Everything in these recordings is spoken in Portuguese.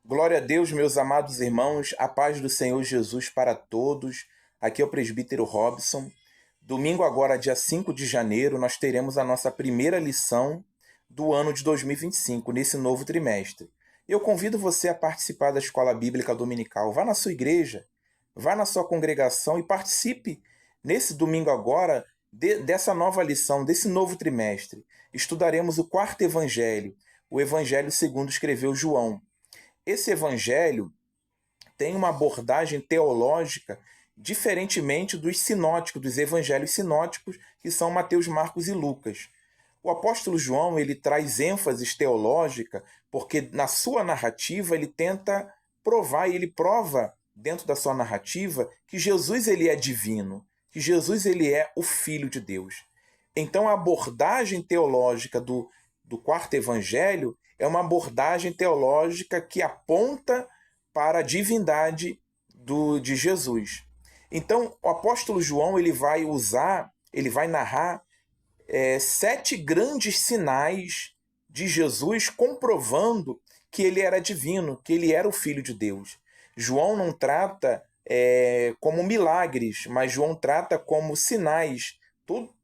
Glória a Deus, meus amados irmãos, a paz do Senhor Jesus para todos. Aqui é o presbítero Robson. Domingo agora, dia 5 de janeiro, nós teremos a nossa primeira lição do ano de 2025, nesse novo trimestre. Eu convido você a participar da Escola Bíblica Dominical. Vá na sua igreja, vá na sua congregação e participe nesse domingo agora dessa nova lição, desse novo trimestre. Estudaremos o quarto evangelho, o evangelho segundo escreveu João. Esse evangelho tem uma abordagem teológica diferentemente dos sinóticos, dos evangelhos sinóticos, que são Mateus, Marcos e Lucas. O apóstolo João ele traz ênfase teológica porque na sua narrativa ele tenta provar, e ele prova dentro da sua narrativa que Jesus ele é divino, que Jesus ele é o Filho de Deus. Então a abordagem teológica do quarto evangelho é uma abordagem teológica que aponta para a divindade de Jesus. Então, o apóstolo João ele vai narrar 7 grandes sinais de Jesus comprovando que ele era divino, que ele era o Filho de Deus. João não trata como milagres, mas João trata como sinais.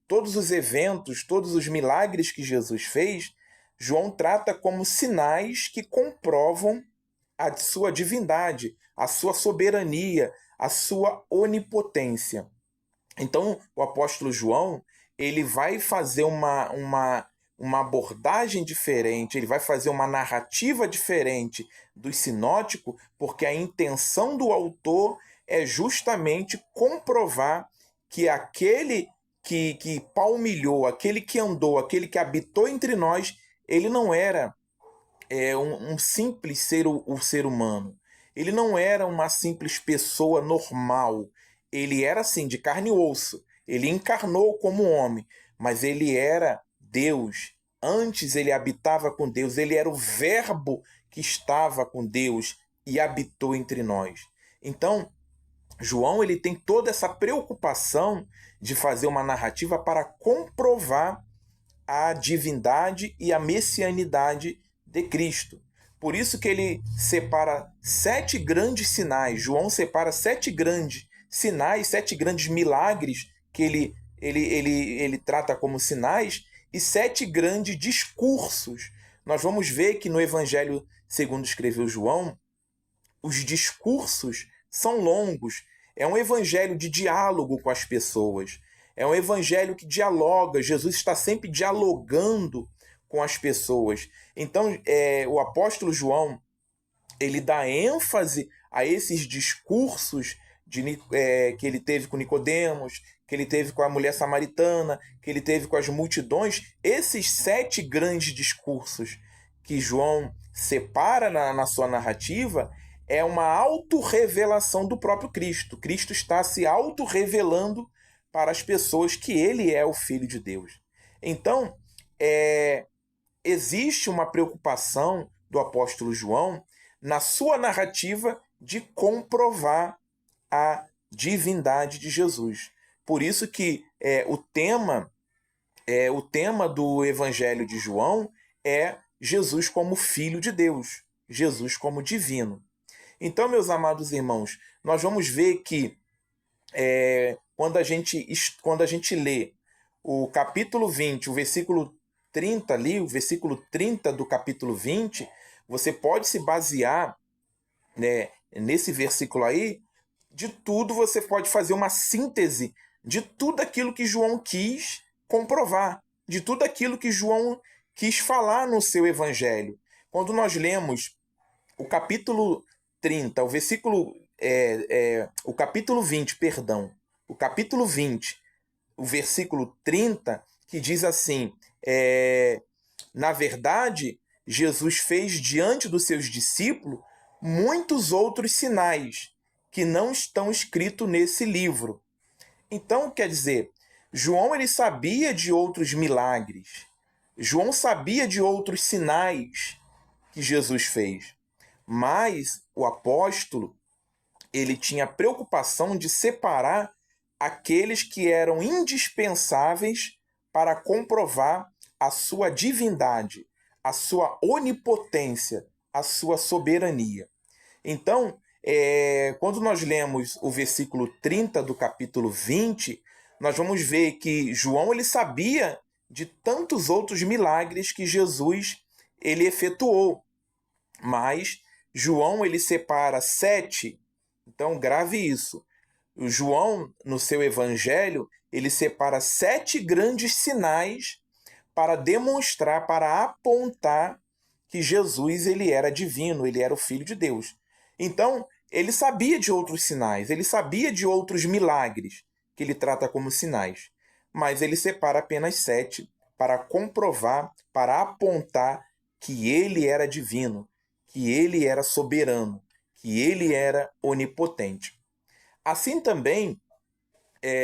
Todos os eventos, todos os milagres que Jesus fez, João trata como sinais que comprovam a sua divindade, a sua soberania, a sua onipotência. Então, o apóstolo João ele vai fazer uma abordagem diferente, ele vai fazer uma narrativa diferente do sinótico, porque a intenção do autor é justamente comprovar que aquele que palmilhou, aquele que andou, aquele que habitou entre nós, ele não era um simples ser humano. Ele não era uma simples pessoa normal. Ele era, assim, de carne e osso. Ele encarnou como homem, mas ele era Deus. Antes ele habitava com Deus. Ele era o verbo que estava com Deus e habitou entre nós. Então, João ele tem toda essa preocupação de fazer uma narrativa para comprovar a divindade e a messianidade de Cristo. Por isso que ele separa 7 grandes sinais. João separa 7 grandes sinais, 7 grandes milagres que ele trata como sinais e 7 grandes discursos. Nós vamos ver que no Evangelho segundo escreveu João, os discursos são longos. É um evangelho de diálogo com as pessoas. É um evangelho que dialoga. Jesus está sempre dialogando com as pessoas. Então, o apóstolo João ele dá ênfase a esses discursos que ele teve com Nicodemos, que ele teve com a mulher samaritana, que ele teve com as multidões. Esses 7 grandes discursos que João separa na sua narrativa é uma autorrevelação do próprio Cristo. Cristo está se autorrevelando para as pessoas que ele é o Filho de Deus. Então, existe uma preocupação do apóstolo João na sua narrativa de comprovar a divindade de Jesus. Por isso que o tema do Evangelho de João é Jesus como Filho de Deus, Jesus como divino. Então, meus amados irmãos, nós vamos ver que quando a gente lê o capítulo 20, o versículo 30 ali, o versículo 30 do capítulo 20, você pode se basear, né, nesse versículo aí, de tudo você pode fazer uma síntese de tudo aquilo que João quis comprovar, de tudo aquilo que João quis falar no seu evangelho. Quando nós lemos o capítulo 30, o capítulo 20, perdão, o capítulo 20, o versículo 30, que diz assim, na verdade, Jesus fez diante dos seus discípulos muitos outros sinais que não estão escritos nesse livro. Então, quer dizer, João ele sabia de outros milagres, João sabia de outros sinais que Jesus fez, mas o apóstolo ele tinha preocupação de separar aqueles que eram indispensáveis para comprovar a sua divindade, a sua onipotência, a sua soberania. Então, quando nós lemos o versículo 30 do capítulo 20, nós vamos ver que João ele sabia de tantos outros milagres que Jesus ele efetuou, mas João ele separa 7. Então grave isso. O João, no seu evangelho, ele separa 7 grandes sinais para demonstrar, para apontar que Jesus ele era divino, ele era o Filho de Deus. Então, ele sabia de outros sinais, ele sabia de outros milagres que ele trata como sinais, mas ele separa apenas 7 para comprovar, para apontar que ele era divino, que ele era soberano, que ele era onipotente. Assim também,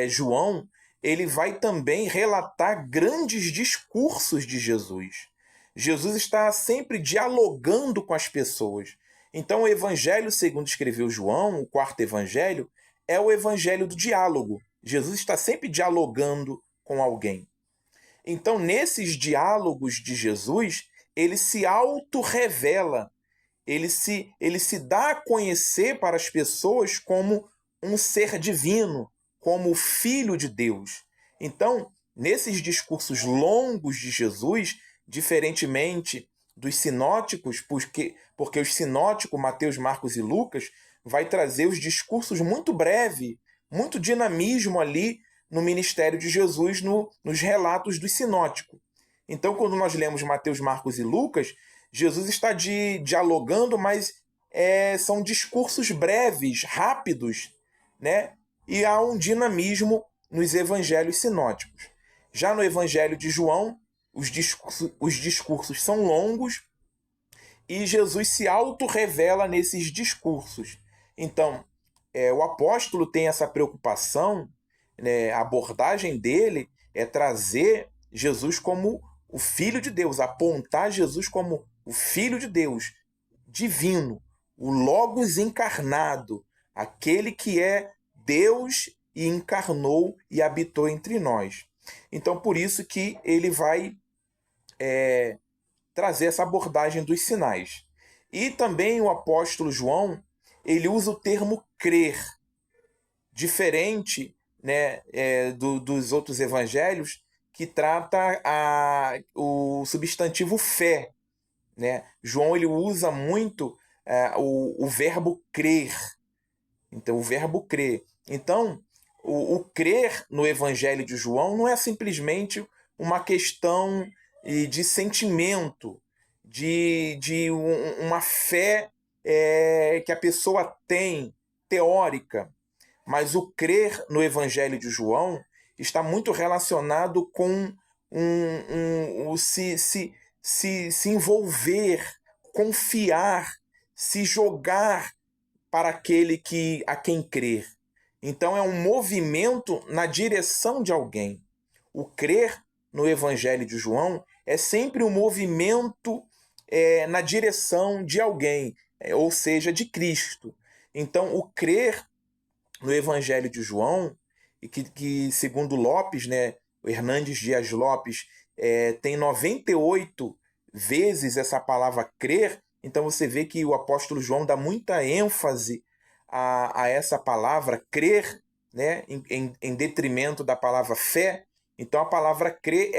João, ele vai também relatar grandes discursos de Jesus. Jesus está sempre dialogando com as pessoas. Então, o evangelho, segundo escreveu João, o quarto evangelho, é o evangelho do diálogo. Jesus está sempre dialogando com alguém. Então, nesses diálogos de Jesus, ele se auto-revela, ele se dá a conhecer para as pessoas como um ser divino, como o Filho de Deus. Então, nesses discursos longos de Jesus, diferentemente dos sinóticos, porque os sinóticos, Mateus, Marcos e Lucas, vai trazer os discursos muito breves, muito dinamismo ali no ministério de Jesus, nos relatos dos sinóticos. Então, quando nós lemos Mateus, Marcos e Lucas, Jesus está dialogando, mas são discursos breves, rápidos, né? E há um dinamismo nos evangelhos sinóticos. Já no evangelho de João, os discursos são longos e Jesus se auto-revela nesses discursos. Então, o apóstolo tem essa preocupação, né? A abordagem dele é trazer Jesus como o Filho de Deus, apontar Jesus como o Filho de Deus, divino, o Logos encarnado, aquele que é Deus e encarnou e habitou entre nós. Então, por isso que ele vai trazer essa abordagem dos sinais. E também o apóstolo João, ele usa o termo crer, diferente, né, dos outros evangelhos, que trata o substantivo fé. Né? João ele usa muito o verbo crer. Então, o verbo crer. Então, o crer no Evangelho de João não é simplesmente uma questão de sentimento, uma fé que a pessoa tem, teórica. Mas o crer no Evangelho de João está muito relacionado com se envolver, confiar, se jogar para aquele a quem crer. Então é um movimento na direção de alguém. O crer no Evangelho de João é sempre um movimento na direção de alguém, ou seja, de Cristo. Então o crer no Evangelho de João, e que segundo Lopes, né, o Hernandes Dias Lopes, tem 98 vezes essa palavra crer, então você vê que o apóstolo João dá muita ênfase a essa palavra crer, né, em detrimento da palavra fé. Então a palavra crer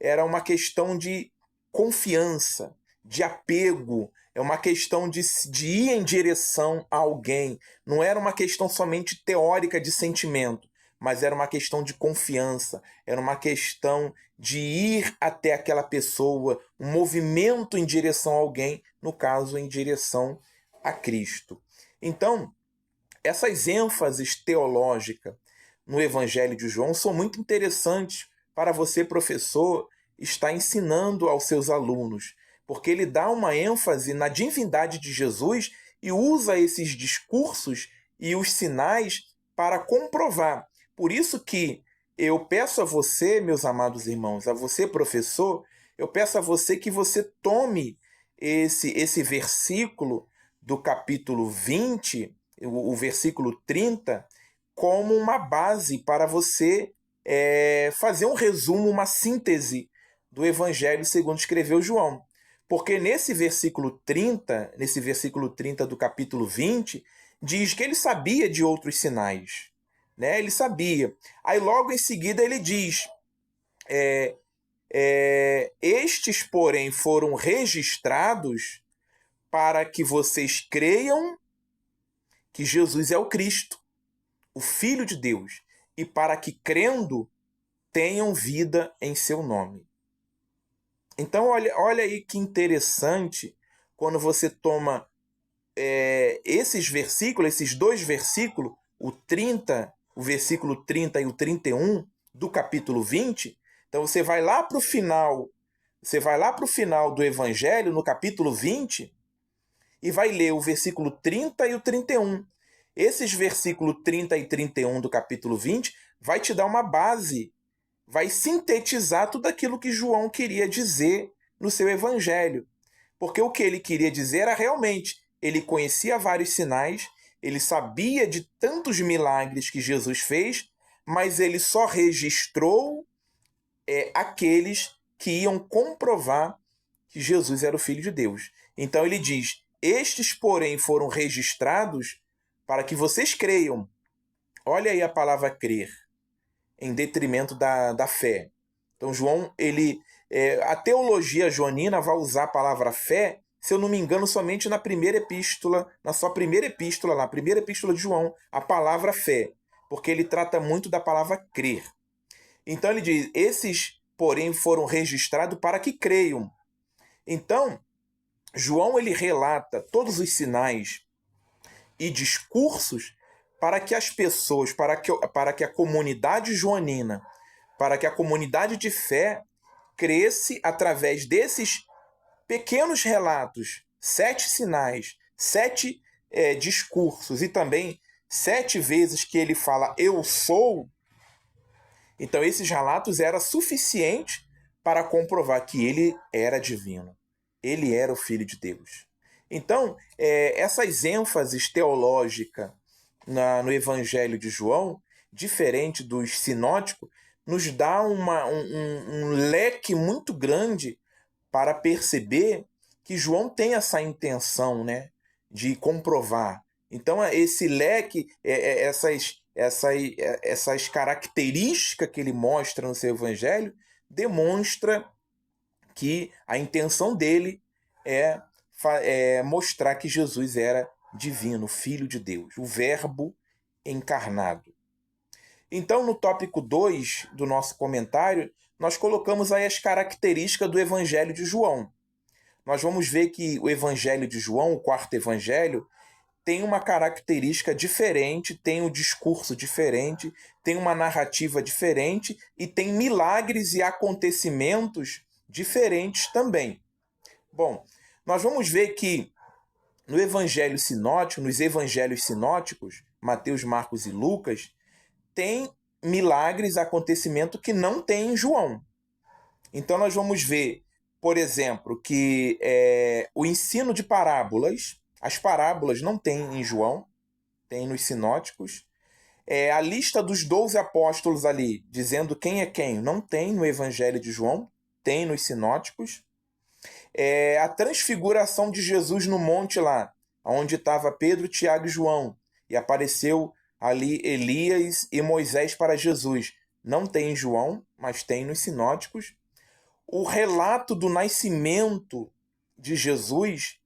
era uma questão de confiança, de apego, é uma questão de ir em direção a alguém. Não era uma questão somente teórica de sentimento, mas era uma questão de confiança, era uma questão de ir até aquela pessoa, um movimento em direção a alguém, no caso, em direção a Cristo. Então, essas ênfases teológicas no Evangelho de João são muito interessantes para você, professor, estar ensinando aos seus alunos, porque ele dá uma ênfase na divindade de Jesus e usa esses discursos e os sinais para comprovar. Por isso que eu peço a você, meus amados irmãos, a você, professor, eu peço a você que você tome esse versículo do capítulo 20, o versículo 30, como uma base para você fazer um resumo, uma síntese do Evangelho segundo escreveu João. Porque nesse versículo 30 do capítulo 20, diz que ele sabia de outros sinais. Né? Ele sabia. Aí logo em seguida ele diz: estes, porém, foram registrados para que vocês creiam que Jesus é o Cristo, o Filho de Deus, e para que, crendo, tenham vida em seu nome. Então, olha aí que interessante quando você toma esses versículos, esses dois versículos, o versículo 30 e o 31 do capítulo 20. Então você vai lá para o final, do Evangelho, no capítulo 20, e vai ler o versículo 30 e o 31. Esses versículos 30 e 31 do capítulo 20 vai te dar uma base, vai sintetizar tudo aquilo que João queria dizer no seu Evangelho. Porque o que ele queria dizer era realmente, ele conhecia vários sinais, ele sabia de tantos milagres que Jesus fez, mas ele só registrou aqueles que iam comprovar que Jesus era o Filho de Deus. Então ele diz: estes, porém, foram registrados para que vocês creiam. Olha aí a palavra crer, em detrimento da fé. Então João, a teologia joanina vai usar a palavra fé, se eu não me engano, somente na primeira epístola, na sua primeira epístola lá, a primeira epístola de João, a palavra fé, porque ele trata muito da palavra crer. Então ele diz: esses, porém, foram registrados para que creiam. Então, João ele relata todos os sinais e discursos para que as pessoas, para que a comunidade joanina, para que a comunidade de fé cresce através desses pequenos relatos, 7 sinais, 7 discursos e também 7 vezes que ele fala eu sou. Então esses relatos eram suficientes para comprovar que ele era divino. Ele era o Filho de Deus. Então, essas ênfases teológicas no Evangelho de João, diferente dos sinóticos, nos dá um leque muito grande para perceber que João tem essa intenção, né, de comprovar. Então, esse leque, essas características que ele mostra no seu Evangelho, demonstra que a intenção dele é mostrar que Jesus era divino, Filho de Deus, o Verbo encarnado. Então, no tópico 2 do nosso comentário, nós colocamos aí as características do Evangelho de João. Nós vamos ver que o Evangelho de João, o quarto Evangelho, tem uma característica diferente, tem um discurso diferente, tem uma narrativa diferente e tem milagres e acontecimentos diferentes também. Bom, nós vamos ver que no Evangelho sinótico, nos Evangelhos sinóticos, Mateus, Marcos e Lucas, tem milagres, acontecimento que não tem em João. Então nós vamos ver, por exemplo, que o ensino de parábolas, as parábolas não tem em João, tem nos sinóticos. A lista dos 12 apóstolos ali, dizendo quem é quem, não tem no Evangelho de João, tem nos sinóticos. A transfiguração de Jesus no monte lá, onde estava Pedro, Tiago e João, e apareceu ali Elias e Moisés para Jesus. Não tem em João, mas tem nos sinóticos. O relato do nascimento de Jesus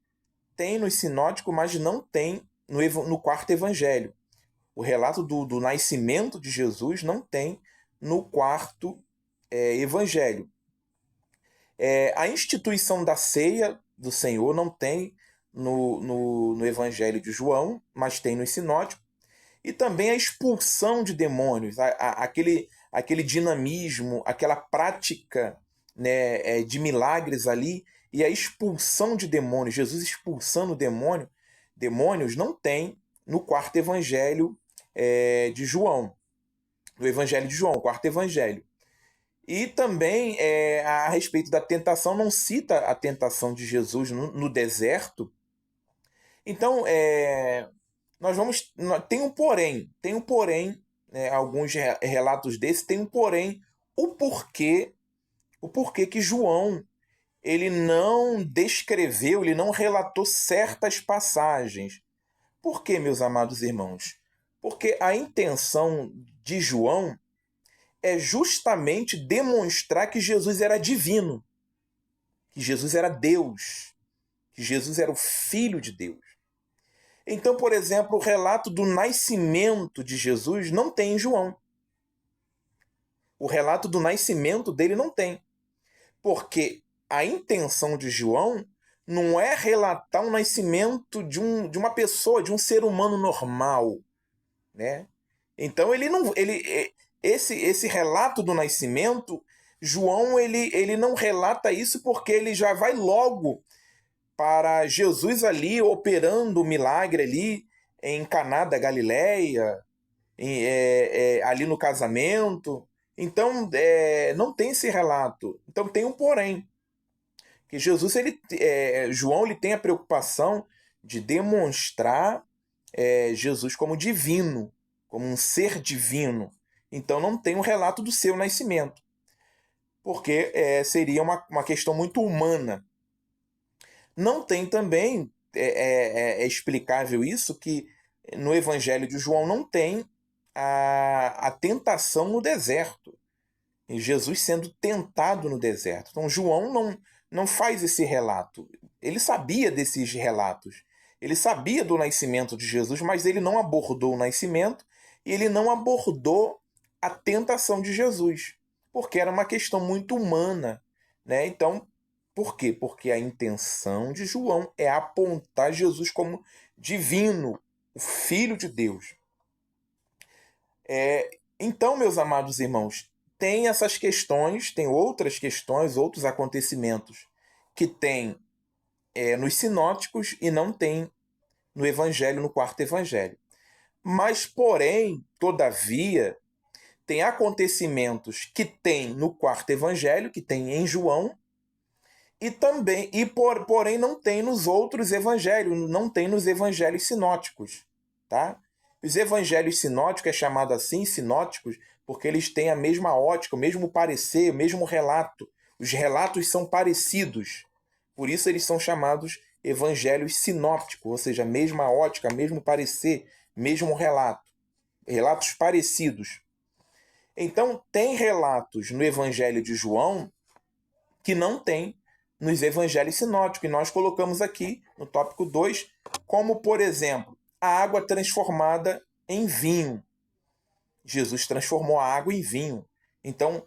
tem nos sinóticos, mas não tem no quarto evangelho. O relato do nascimento de Jesus não tem no quarto evangelho. A instituição da ceia do Senhor não tem no Evangelho de João, mas tem nos sinóticos. E também a expulsão de demônios, aquele dinamismo, aquela prática, né, de milagres ali, e a expulsão de demônios, Jesus expulsando demônios, não tem no quarto Evangelho de João, no Evangelho de João, quarto Evangelho. E também, a respeito da tentação, não cita a tentação de Jesus no deserto. Então, tem um porém, né, alguns relatos desses, tem um porém, o porquê que João ele não descreveu, ele não relatou certas passagens. Por quê, meus amados irmãos? Porque a intenção de João é justamente demonstrar que Jesus era divino, que Jesus era Deus, que Jesus era o Filho de Deus. Então, por exemplo, o relato do nascimento de Jesus não tem em João. O relato do nascimento dele não tem. Porque a intenção de João não é relatar o nascimento de uma pessoa, de um ser humano normal, né? Então esse relato do nascimento, João ele não relata isso porque ele já vai logo para Jesus ali operando o milagre ali em Caná da Galileia, ali no casamento. Então não tem esse relato. Então tem um porém. Que Jesus, João ele tem a preocupação de demonstrar Jesus como divino, como um ser divino. Então não tem um relato do seu nascimento, porque seria uma questão muito humana. Não tem também, é explicável isso, que no Evangelho de João não tem a tentação no deserto. Jesus sendo tentado no deserto. Então João não faz esse relato. Ele sabia desses relatos. Ele sabia do nascimento de Jesus, mas ele não abordou o nascimento e ele não abordou a tentação de Jesus, porque era uma questão muito humana, né? Então, por quê? Porque a intenção de João é apontar Jesus como divino, o Filho de Deus. Então, meus amados irmãos, tem essas questões, tem outras questões, outros acontecimentos que tem nos sinóticos e não tem no Evangelho, no quarto Evangelho. Mas, porém, todavia, tem acontecimentos que tem no quarto Evangelho, que tem em João, e também, porém, não tem nos outros evangelhos, não tem nos evangelhos sinóticos, tá? Os evangelhos sinóticos é chamado assim, sinóticos, porque eles têm a mesma ótica, o mesmo parecer, o mesmo relato. Os relatos são parecidos. Por isso eles são chamados evangelhos sinópticos, ou seja, mesma ótica, mesmo parecer, mesmo relato. Relatos parecidos. Então, tem relatos no Evangelho de João que não tem nos evangelhos sinóticos. E nós colocamos aqui, no tópico 2, como, por exemplo, a água transformada em vinho. Jesus transformou a água em vinho. Então,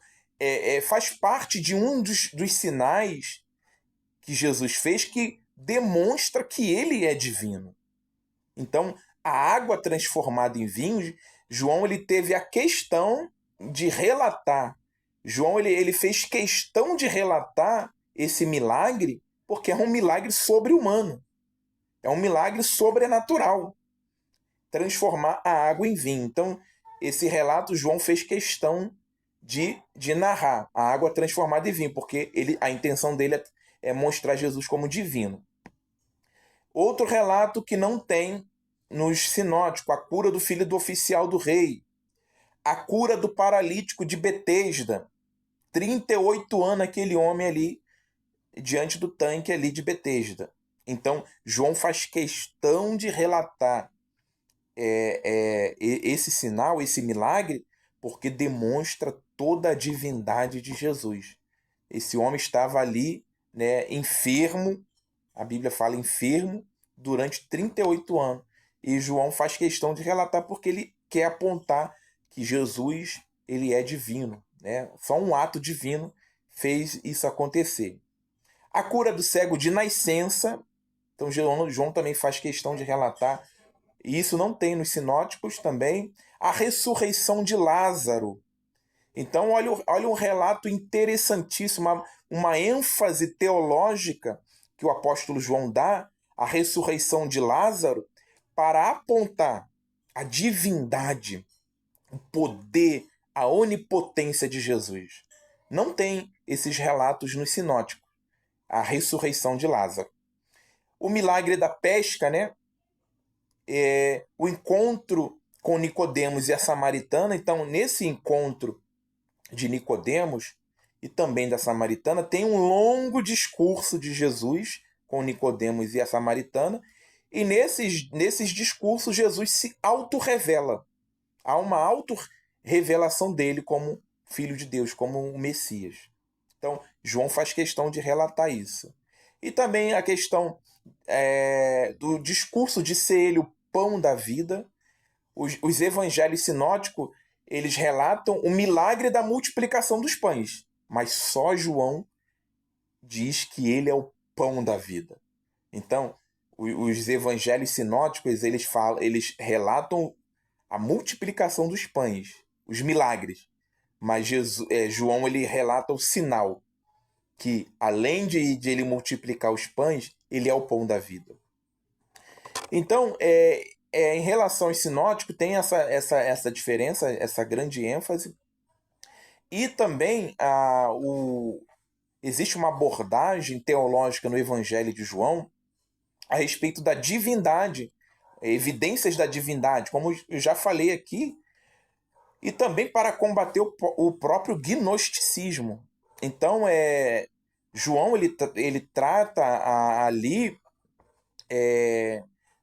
faz parte de um dos sinais que Jesus fez que demonstra que ele é divino. Então, a água transformada em vinho, João ele teve a questão de relatar. João ele fez questão de relatar esse milagre porque é um milagre sobre-humano. É um milagre sobrenatural. Transformar a água em vinho. Então, esse relato João fez questão de narrar a água transformada em vinho, porque a intenção dele é mostrar Jesus como divino. Outro relato que não tem nos sinóticos, a cura do filho do oficial do rei, a cura do paralítico de Betesda, 38 anos aquele homem ali, diante do tanque ali de Betesda. Então, João faz questão de relatar esse sinal, esse milagre, porque demonstra toda a divindade de Jesus. Esse homem estava ali, né, enfermo, a Bíblia fala enfermo, durante 38 anos. E João faz questão de relatar porque ele quer apontar que Jesus ele é divino, né? Só um ato divino fez isso acontecer. A cura do cego de nascença, então João também faz questão de relatar, e isso não tem nos sinóticos também. A ressurreição de Lázaro. Então, olha um relato interessantíssimo, uma ênfase teológica que o apóstolo João dá à ressurreição de Lázaro para apontar a divindade, o poder, a onipotência de Jesus. Não tem esses relatos no sinótico. A ressurreição de Lázaro. O milagre da pesca, né? O encontro com Nicodemos e a samaritana. Então, nesse encontro de Nicodemos e também da samaritana, tem um longo discurso de Jesus com Nicodemos e a samaritana, e nesses discursos Jesus se autorrevela. Há uma autorrevelação dele como Filho de Deus, como o Messias. Então, João faz questão de relatar isso. E também a questão do discurso de ser ele o pão da vida. Os evangelhos sinóticos, eles relatam o milagre da multiplicação dos pães, mas só João diz que ele é o pão da vida. Então, os evangelhos sinóticos, eles relatam a multiplicação dos pães, os milagres, mas João ele relata o sinal, que além de ele multiplicar os pães, ele é o pão da vida. Então, em relação ao sinótico, tem essa diferença, essa grande ênfase. E também existe uma abordagem teológica no Evangelho de João a respeito da divindade, evidências da divindade, como eu já falei aqui, e também para combater o próprio gnosticismo. Então, João ele trata ali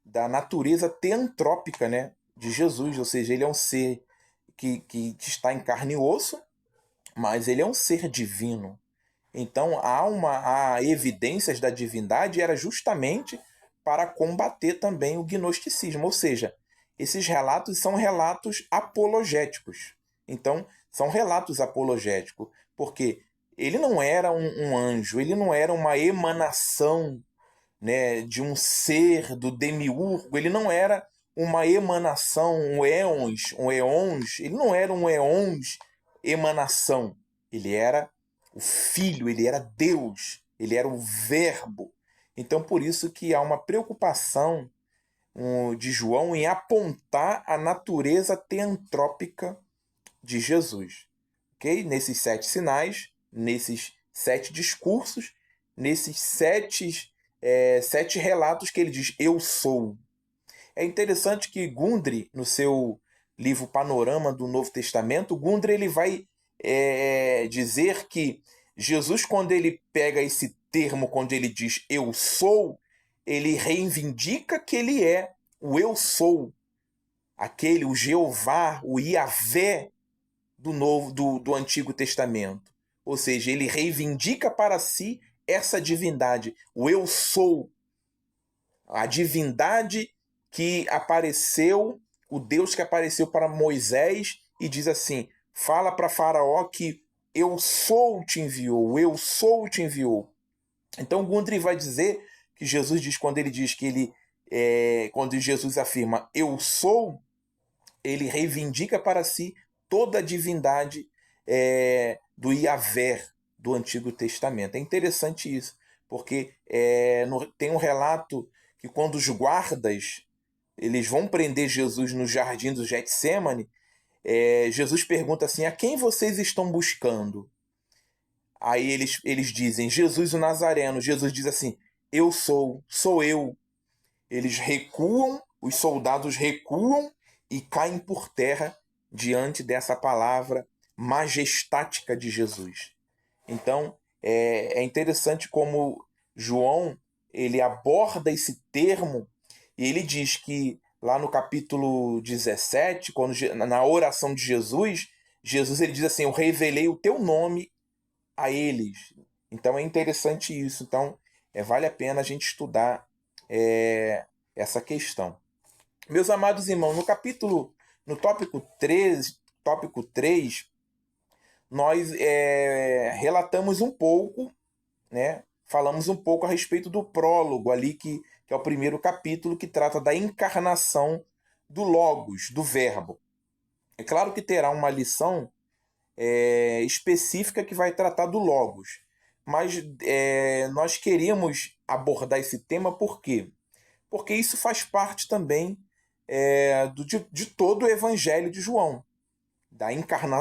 da natureza teantrópica, né, de Jesus, ou seja, ele é um ser que está em carne e osso, mas ele é um ser divino. Então há evidências da divindade, era justamente para combater também o gnosticismo, ou seja, esses relatos são relatos apologéticos. Então, são relatos apologéticos, porque ele não era um anjo, ele não era uma emanação, né, de um ser, do demiurgo, ele não era uma emanação, um éons, ele não era um éons emanação, ele era o Filho, ele era Deus, ele era o Verbo. Então, por isso que há uma preocupação de João em apontar a natureza teantrópica de Jesus. Okay? Nesses 7 sinais, nesses 7 discursos, nesses 7 relatos que ele diz, eu sou. É interessante que Gundry, no seu livro Panorama do Novo Testamento, Gundry ele vai dizer que Jesus, quando ele pega esse termo, quando ele diz eu sou, ele reivindica que ele é o eu sou, o Jeová, o Iavé do Antigo Testamento. Ou seja, ele reivindica para si essa divindade, o eu sou, a divindade que apareceu, o Deus que apareceu para Moisés e diz assim, fala para Faraó que eu sou te enviou, eu sou te enviou. Então Gundry vai dizer que Jesus diz, quando ele diz que quando Jesus afirma eu sou, ele reivindica para si toda a divindade do Iavé do Antigo Testamento. É interessante isso, porque tem um relato que quando os guardas eles vão prender Jesus no jardim do Getsêmani, Jesus pergunta assim, a quem vocês estão buscando? Aí eles dizem, Jesus o Nazareno. Jesus diz assim, eu sou eu. Eles recuam, os soldados recuam e caem por terra diante dessa palavra majestática de Jesus. Então, é interessante como João ele aborda esse termo e ele diz que lá no capítulo 17, na oração de Jesus, ele diz assim, eu revelei o teu nome a eles. Então é interessante isso. Então vale a pena a gente estudar essa questão. Meus amados irmãos, no tópico 3, nós relatamos um pouco, né? Falamos um pouco a respeito do prólogo ali, que é o primeiro capítulo, que trata da encarnação do Logos, do Verbo. É claro que terá uma lição específica que vai tratar do Logos, mas nós queríamos abordar esse tema por quê? Porque isso faz parte também de todo o Evangelho de João.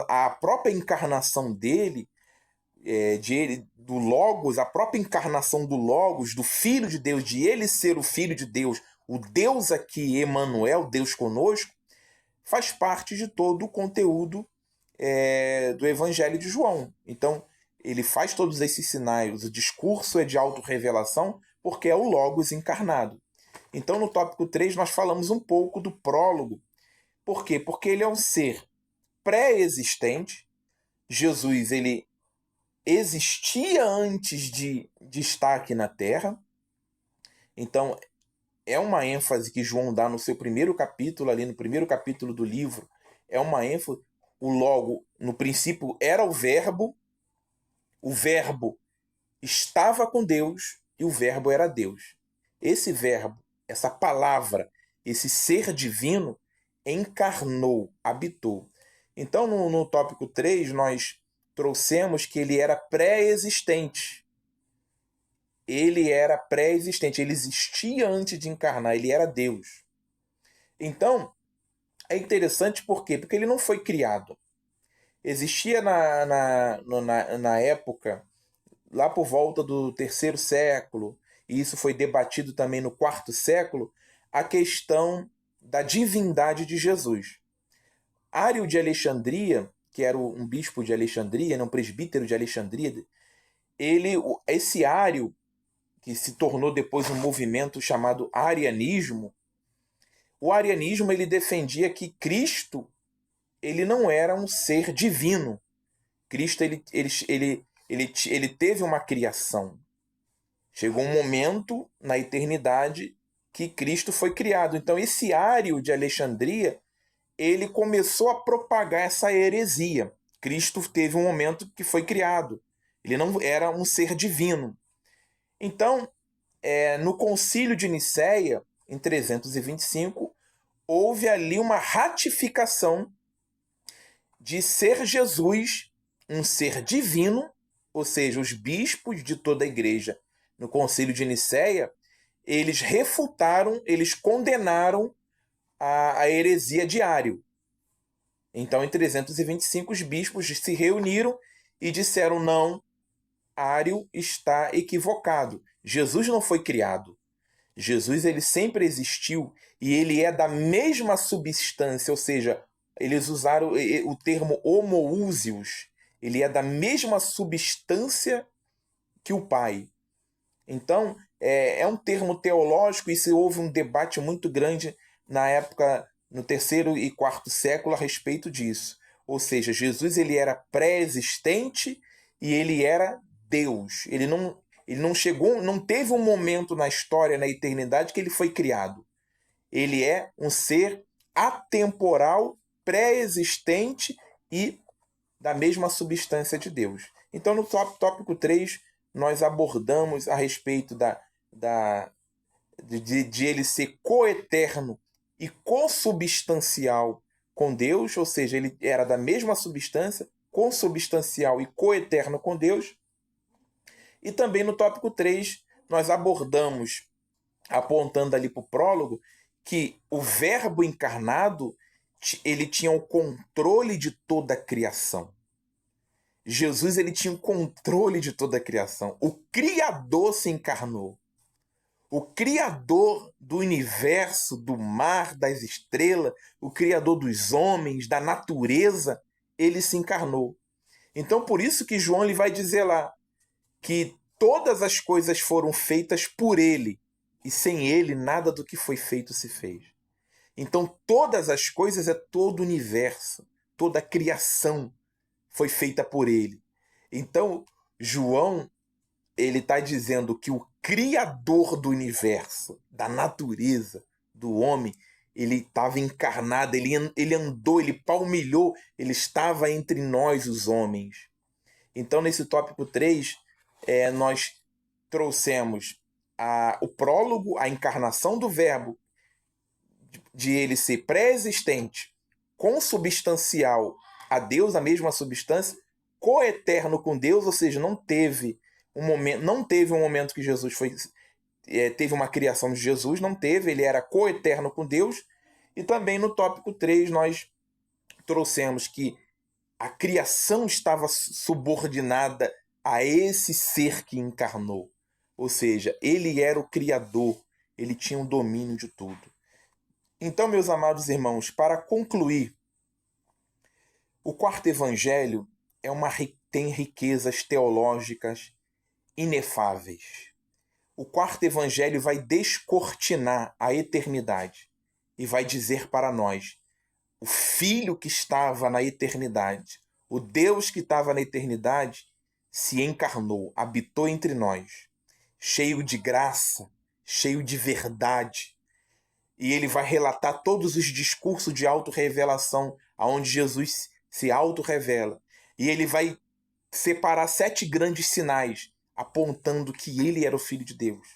A própria encarnação dele, do Logos, a própria encarnação do Logos, do Filho de Deus, de ele ser o Filho de Deus, o Deus aqui, Emanuel, Deus conosco, faz parte de todo o conteúdo do Evangelho de João. Então, ele faz todos esses sinais, o discurso é de autorrevelação, porque é o Logos encarnado. Então, no tópico 3, nós falamos um pouco do prólogo. Por quê? Porque ele é um ser pré-existente. Jesus, ele existia antes de estar aqui na Terra. Então, é uma ênfase que João dá no seu primeiro capítulo, ali no primeiro capítulo do livro. É uma ênfase. O Logo, no princípio, era o Verbo estava com Deus e o Verbo era Deus. Esse Verbo, essa palavra, esse ser divino, encarnou, habitou. Então, no tópico 3, nós trouxemos que ele era pré-existente. Ele era pré-existente, ele existia antes de encarnar, ele era Deus. Então, é interessante por quê? Porque ele não foi criado. Existia na época, lá por volta do terceiro século, e isso foi debatido também no quarto século, a questão da divindade de Jesus. Ário de Alexandria, que era um bispo de Alexandria, um presbítero de Alexandria, esse Ário, que se tornou depois um movimento chamado arianismo, o arianismo ele defendia que Cristo ele não era um ser divino. Cristo ele teve uma criação. Chegou um momento na eternidade que Cristo foi criado. Então esse Ário de Alexandria, ele começou a propagar essa heresia. Cristo teve um momento que foi criado. Ele não era um ser divino. Então, no Concílio de Nicéia, em 325, houve ali uma ratificação de ser Jesus um ser divino, ou seja, os bispos de toda a igreja no Concílio de Nicéia, eles refutaram, eles condenaram a heresia de Ário. Então, em 325, os bispos se reuniram e disseram: não, Ário está equivocado. Jesus não foi criado. Jesus ele sempre existiu e ele é da mesma substância, ou seja, eles usaram o termo homoousios. Ele é da mesma substância que o Pai. Então, é um termo teológico e se houve um debate muito grande na época, no terceiro e quarto século, a respeito disso. Ou seja, Jesus ele era pré-existente e ele era Deus. Ele não chegou, não teve um momento na história, na eternidade, que ele foi criado. Ele é um ser atemporal, pré-existente e da mesma substância de Deus. Então, no tópico 3, nós abordamos a respeito de ele ser coeterno e consubstancial com Deus, ou seja, ele era da mesma substância, consubstancial e coeterno com Deus. E também no tópico 3, nós abordamos, apontando ali para o prólogo, que o Verbo encarnado ele tinha o controle de toda a criação. Jesus ele tinha o controle de toda a criação. O Criador se encarnou. O Criador do universo, do mar, das estrelas, o Criador dos homens, da natureza, ele se encarnou. Então, por isso que João ele vai dizer lá que todas as coisas foram feitas por ele, e sem ele nada do que foi feito se fez. Então, todas as coisas é todo o universo, toda a criação foi feita por ele. Então, João ele está dizendo que o Criador do universo, da natureza, do homem, ele estava encarnado, ele andou, ele palmilhou, ele estava entre nós, os homens. Então, nesse tópico 3, nós trouxemos o prólogo, a encarnação do Verbo, de ele ser pré-existente, consubstancial a Deus, a mesma substância, coeterno com Deus, ou seja, não teve um momento que Jesus teve uma criação de Jesus, não teve, ele era coeterno com Deus. E também no tópico 3 nós trouxemos que a criação estava subordinada a esse ser que encarnou. Ou seja, ele era o Criador, ele tinha o domínio de tudo. Então, meus amados irmãos, para concluir, o quarto evangelho é uma tem riquezas teológicas inefáveis. O quarto evangelho vai descortinar a eternidade e vai dizer para nós: o Filho que estava na eternidade, o Deus que estava na eternidade, se encarnou, habitou entre nós, cheio de graça, cheio de verdade. E ele vai relatar todos os discursos de autorrevelação, aonde Jesus se autorrevela. E ele vai separar 7 grandes sinais, apontando que ele era o Filho de Deus.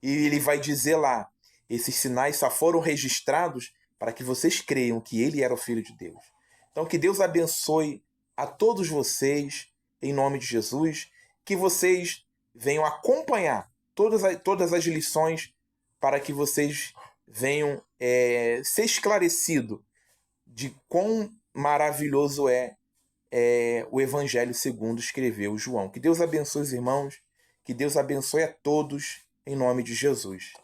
E ele vai dizer lá, esses sinais só foram registrados para que vocês creiam que ele era o Filho de Deus. Então que Deus abençoe a todos vocês, em nome de Jesus, que vocês venham acompanhar todas as lições para que vocês venham ser esclarecidos de quão maravilhoso é o Evangelho segundo escreveu João. Que Deus abençoe os irmãos, que Deus abençoe a todos, em nome de Jesus.